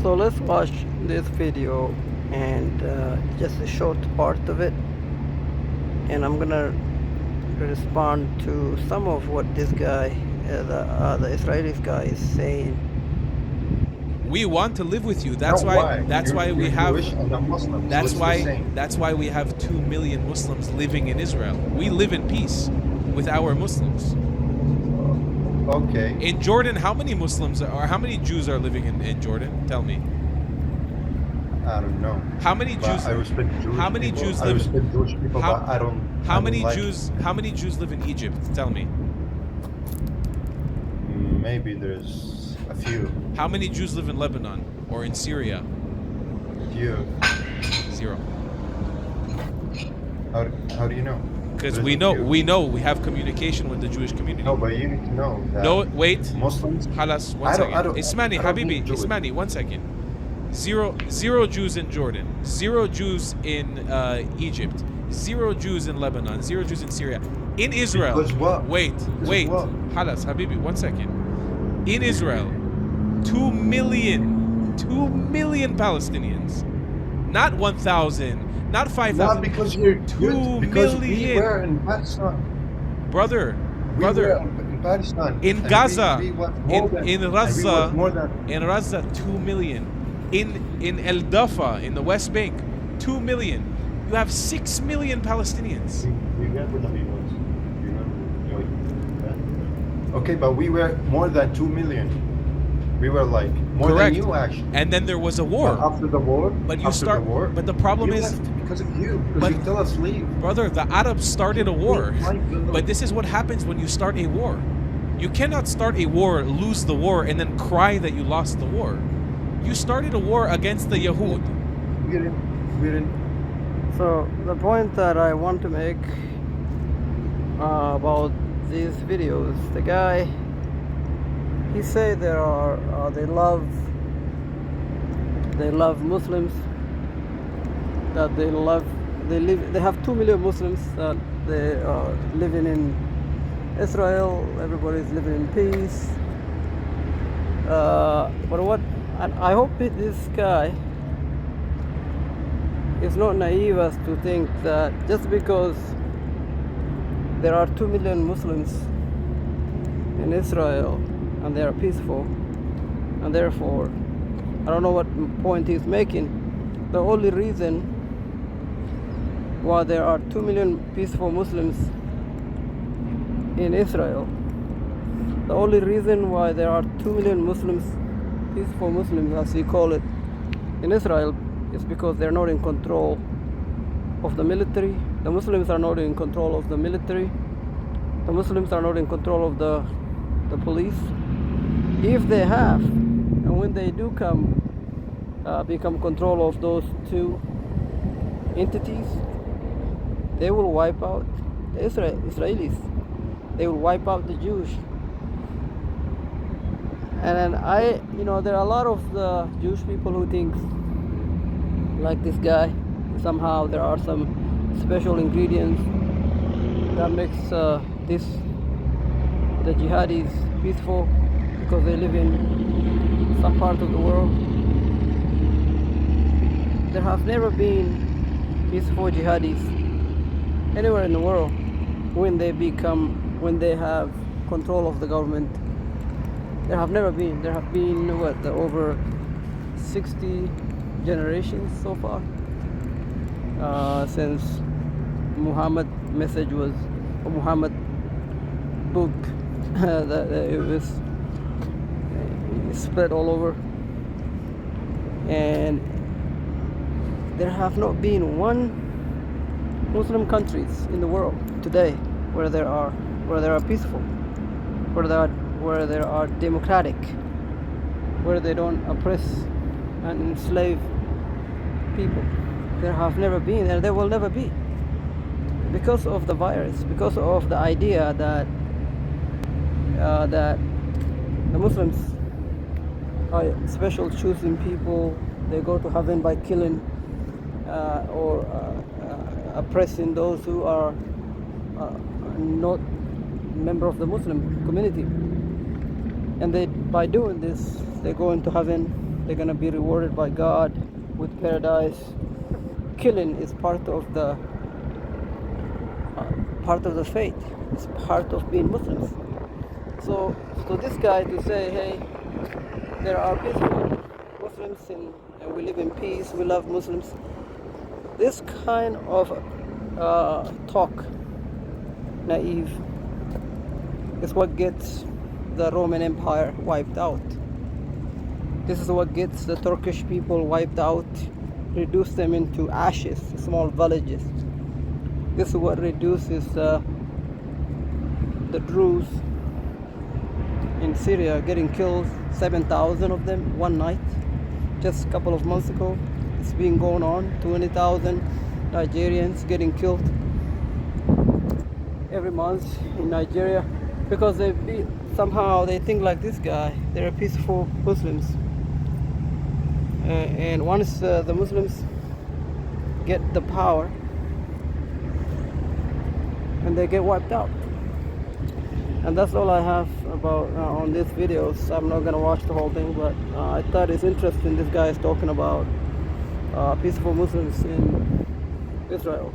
So let's watch this video and just a short part of it, and I'm gonna respond to some of what this guy, the Israeli guy, is saying. We want to live with you. No, That's why. why? That's why we You're have. Jewish and I'm Muslim. So That's it's the why. same. That's why we have 2 million Muslims living in Israel. We live in peace with our Muslims. Okay. In Jordan, how many Muslims or how many Jews are living in Jordan? Tell me. I don't know. How many But Jews? I respect Jewish How many people. Jews I live? respect Jewish people, How- but I don't. How I don't many like Jews? How many Jews live in Egypt? Tell me. Maybe there's a few. How many Jews live in Lebanon or in Syria? Few. 0. How do you know? Because There's we a know few. we have communication with the Jewish community. No, but you need to know that. No, wait. Muslims. Halas, one I don't- second. I don't- Ismani, I don't Habibi, need Jewish. Ismani, 1 second. Zero Jews in Jordan. 0 Jews in Egypt. 0 Jews in Lebanon. 0 Jews in Syria. In Israel. Because what? Wait. Because what? Halas, Habibi, 1 second. In Israel, 2 million Palestinians. Not 1,000, not 5,000. Not because you're 2 because we million. were in Pakistan. Brother, We were in Pakistan. in and Gaza, we was more than- in and we was Raza, more than in Raza, 2 million. In El Dafa, in the West Bank, 2 million. You have 6 million Palestinians. Remember the Beatles. Okay, but we were more than 2 million. We were like more Correct. than you actually. And then there was a war. But after the war, But you after start. the war, But the problem we is, left because of you. Because But- you tell us leave. brother, the Arabs started a war. Like, But this is what happens when you start a war. You cannot start a war, lose the war, and then cry that you lost the war. You started a war against the Yahud. we didn't. So the point that I want to make about these videos, the guy, he say there are they love Muslims, that they have 2 million Muslims that they are living in Israel. Everybody's living in peace. But what? And I hope this guy is not naive as to think that just because there are 2 million Muslims in Israel and they are peaceful, and therefore, I don't know what point he's making. The only reason why there are 2 million peaceful Muslims in Israel, the only reason why there are 2 million Muslims, peaceful Muslims as we call it, in Israel, is because they're not in control of the military. The Muslims are not in control of the military. The Muslims are not in control of the police. If they have, and when they do become control of those two entities, they will wipe out the Israelis. They will wipe out the Jews. And then there are a lot of the Jewish people who think, like this guy, somehow there are some special ingredients that makes the jihadis peaceful because they live in some part of the world. There have never been peaceful jihadis anywhere in the world when they have control of the government. There have never been. There have been over 60 generations so far since Muhammad message was, or Muhammad book that it was spread all over, and there have not been one Muslim countries in the world today where there are peaceful, where there are democratic, where they don't oppress and enslave people. There have never been, and there will never be, because of the virus, because of the idea that the Muslims are special choosing people. They go to heaven by killing or oppressing those who are not member of the Muslim community, and by doing this they go into heaven they're gonna be rewarded by God with paradise. Killing is part of the faith. It's part of being Muslims. So this guy to say, hey, there are peaceful Muslims and we live in peace, we love Muslims. This kind of talk, naive, is what gets the Roman Empire wiped out. This is what gets the Turkish people wiped out, reduce them into ashes, small villages. This is what reduces the Druze in Syria getting killed, 7,000 of them one night, just a couple of months ago. It's been going on, 20,000 Nigerians getting killed every month in Nigeria because somehow they think like this guy, they're peaceful Muslims. And once the Muslims get the power and they get wiped out. And that's all I have about on this video. So I'm not gonna watch the whole thing, but I thought it's interesting. This guy is talking about peaceful Muslims in Israel.